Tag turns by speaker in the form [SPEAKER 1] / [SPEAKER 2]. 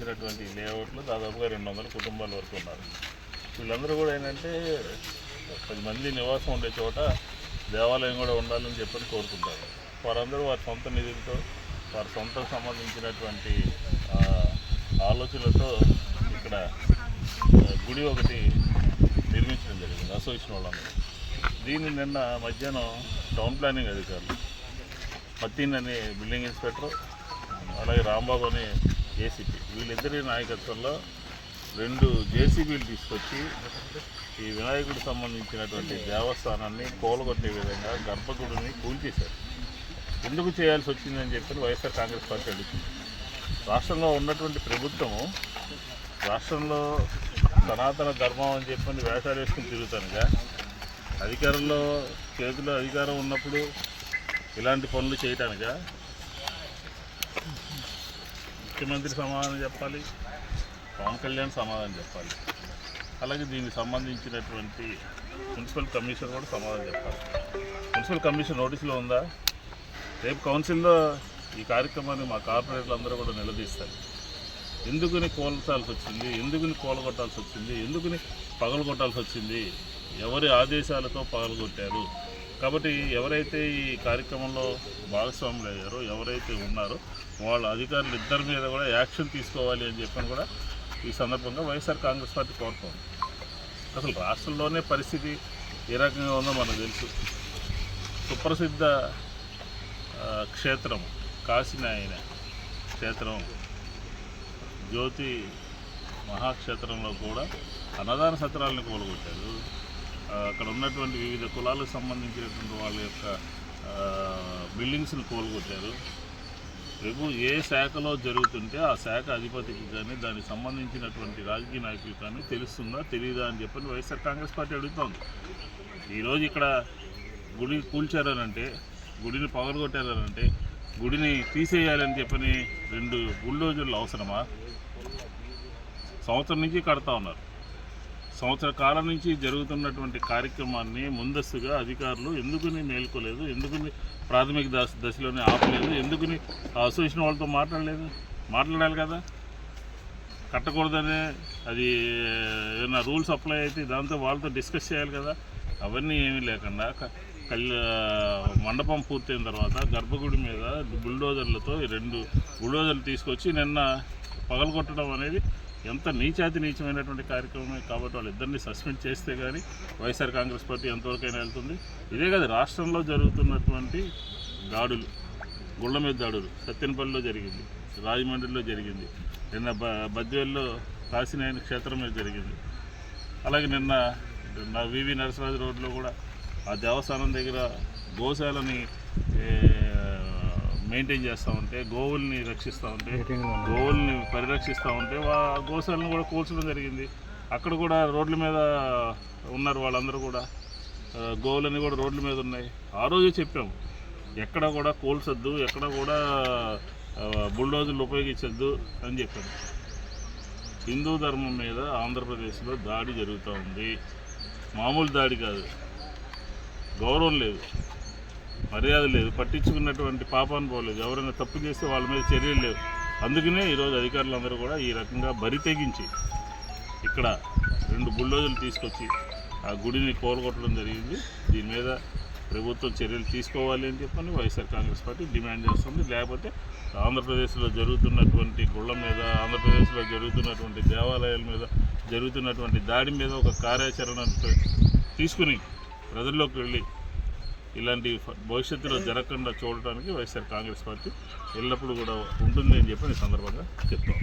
[SPEAKER 1] సంబంధించినటువంటి లేఅవుట్లు దాదాపుగా 200 కుటుంబాల వరకు ఉన్నారు. వీళ్ళందరూ కూడా ఏంటంటే 10 మంది నివాసం ఉండే చోట దేవాలయం కూడా ఉండాలని చెప్పని కోరుకుంటారు. వారందరూ వారి సొంత నిధులతో వారి సొంత సంబంధించినటువంటి ఆలోచనలతో ఇక్కడ గుడి ఒకటి నిర్మించడం జరిగింది అసోసియేషన్ వాళ్ళందరూ. దీన్ని నిన్న మధ్యాహ్నం టౌన్ ప్లానింగ్ అధికారులు మత్తీన్ అనే బిల్డింగ్ ఇన్స్పెక్టర్, అలాగే రాంబాబు అనే ఏసీపీ, వీళ్ళిద్దరి నాయకత్వంలో 2 జేసీబీలు తీసుకొచ్చి ఈ వినాయకుడికి సంబంధించినటువంటి దేవస్థానాన్ని కూలగొట్టే విధంగా గర్భగుడిని కూల్చేశారు. ఎందుకు చేయాల్సి వచ్చిందని చెప్పి వైఎస్ఆర్ కాంగ్రెస్ పార్టీ అడుగుతుంది. రాష్ట్రంలో ఉన్నటువంటి ప్రభుత్వము రాష్ట్రంలో సనాతన ధర్మం అని చెప్పని వేషాలు వేసుకుని తిరుగుతానుగా, అధికారంలో చేతిలో అధికారం ఉన్నప్పుడు ఇలాంటి పనులు చేయటానిగా ముఖ్యమంత్రి సమాధానం చెప్పాలి, పవన్ కళ్యాణ్ సమాధానం చెప్పాలి, అలాగే దీనికి సంబంధించినటువంటి మున్సిపల్ కమిషన్ కూడా సమాధానం చెప్పాలి. మున్సిపల్ కమిషన్ నోటీసులో ఉందా? రేపు కౌన్సిల్లో ఈ కార్యక్రమాన్ని మా కార్పొరేటర్లు అందరూ కూడా నిలదీస్తారు. ఎందుకుని కూల్చాల్సి వచ్చింది, ఎందుకుని కూలగొట్టాల్సి వచ్చింది, ఎందుకుని పగలగొట్టాల్సి వచ్చింది, ఎవరి ఆదేశాలతో పగలగొట్టారు. కాబట్టి ఎవరైతే ఈ కార్యక్రమంలో భాగస్వాములు అయ్యారో, ఎవరైతే ఉన్నారో వాళ్ళ అధికారులు ఇద్దరి మీద కూడా యాక్షన్ తీసుకోవాలి అని చెప్పని కూడా ఈ సందర్భంగా వైఎస్ఆర్ కాంగ్రెస్ పార్టీ కోరుతోంది. అసలు రాష్ట్రంలోనే పరిస్థితి ఏ రకంగా ఉందో మనకు తెలుసు. సుప్రసిద్ధ క్షేత్రం కాశీనాయన క్షేత్రం, జ్యోతి మహాక్షేత్రంలో కూడా అన్నదాన సత్రాలను కూలగొట్టారు. అక్కడ ఉన్నటువంటి వివిధ కులాలకు సంబంధించినటువంటి వాళ్ళ యొక్క బిల్డింగ్స్ని కూలగొట్టారు. రేపు ఏ శాఖలో జరుగుతుంటే ఆ శాఖ అధిపతికి కానీ దానికి సంబంధించినటువంటి రాజకీయ నాయకులు కానీ తెలుస్తుందా తెలియదా అని చెప్పని వైఎస్ఆర్ కాంగ్రెస్ పార్టీ అడుగుతోంది. ఈరోజు ఇక్కడ గుడి కూల్చారనంటే, గుడిని పగలగొట్టారనంటే, గుడిని తీసేయాలని చెప్పని 2 బుల్డోజర్లు అవసరమా? సంవత్సరం నుంచి కడతా ఉన్నారు. సంవత్సర కాలం నుంచి జరుగుతున్నటువంటి కార్యక్రమాన్ని ముందస్తుగా అధికారులు ఎందుకుని మేల్కోలేదు, ఎందుకుని ప్రాథమిక దశలోనే ఆపలేదు, ఎందుకుని అసోసియేషన్ వాళ్ళతో మాట్లాడాలి కదా. కట్టకూడదనే అది ఏమైనా రూల్స్ అప్లై అయితే దాంతో వాళ్ళతో డిస్కస్ చేయాలి కదా. అవన్నీ ఏమీ లేకుండా మండపం పూర్తయిన తర్వాత గర్భగుడి మీద బుల్డోజర్లతో 2 బుల్డోజర్లు తీసుకొచ్చి నిన్న పగలగొట్టడం అనేది ఎంత నీచమైనటువంటి కార్యక్రమమే. కాబట్టి వాళ్ళిద్దరిని సస్పెండ్ చేస్తే కానీ వైఎస్ఆర్ కాంగ్రెస్ పార్టీ ఎంతవరకైనా వెళ్తుంది. ఇదే కదా రాష్ట్రంలో జరుగుతున్నటువంటి దాడులు, గుళ్ళ మీద దాడులు సత్తెనపల్లిలో జరిగింది, రాజమండ్రిలో జరిగింది, నిన్న బద్వేల్లో కాశీనాయన క్షేత్రం మీద జరిగింది, అలాగే నిన్న వివి నరసరాజు రోడ్లో కూడా ఆ దేవస్థానం దగ్గర గోశాలని మెయింటైన్ చేస్తూ ఉంటే, గోవుల్ని రక్షిస్తూ ఉంటే, గోవుల్ని పరిరక్షిస్తూ ఉంటే గోశాలను కూడా కూల్చడం జరిగింది. అక్కడ కూడా రోడ్ల మీద ఉన్నారు వాళ్ళందరూ కూడా, గోవులన్నీ కూడా రోడ్ల మీద ఉన్నాయి. ఆ రోజు చెప్పాము ఎక్కడ కూడా కూల్చొద్దు, ఎక్కడ కూడా బుల్డోజర్లు ఉపయోగించొద్దు అని చెప్పాము. హిందూ ధర్మం మీద ఆంధ్రప్రదేశ్లో దాడి జరుగుతూ ఉంది. మామూలు దాడి కాదు, గౌరవం లేదు, మర్యాద లేదు, పట్టించుకున్నటువంటి పాపాన్ని పోలేదు, ఎవరైనా తప్పు చేస్తే వాళ్ళ మీద చర్యలు లేవు. అందుకనే ఈరోజు అధికారులందరూ కూడా ఈ రకంగా బరి తెగించి ఇక్కడ 2 బుల్డోజర్లు తీసుకొచ్చి ఆ గుడిని కూలగొట్టడం జరిగింది. దీని మీద ప్రభుత్వం చర్యలు తీసుకోవాలి అని చెప్పని వైఎస్ఆర్ కాంగ్రెస్ పార్టీ డిమాండ్ చేస్తుంది. లేకపోతే ఆంధ్రప్రదేశ్లో జరుగుతున్నటువంటి గుళ్ళ మీద, ఆంధ్రప్రదేశ్లో జరుగుతున్నటువంటి దేవాలయాల మీద జరుగుతున్నటువంటి దాడి మీద ఒక కార్యాచరణ తీసుకుని ప్రజల్లోకి వెళ్ళి ఇలాంటి భవిష్యత్తులో జరగకుండా చూడటానికి వైఎస్ఆర్ కాంగ్రెస్ పార్టీ ఎల్లప్పుడూ కూడా ఉంటుంది అని చెప్పి ఈ సందర్భంగా చెప్తాం.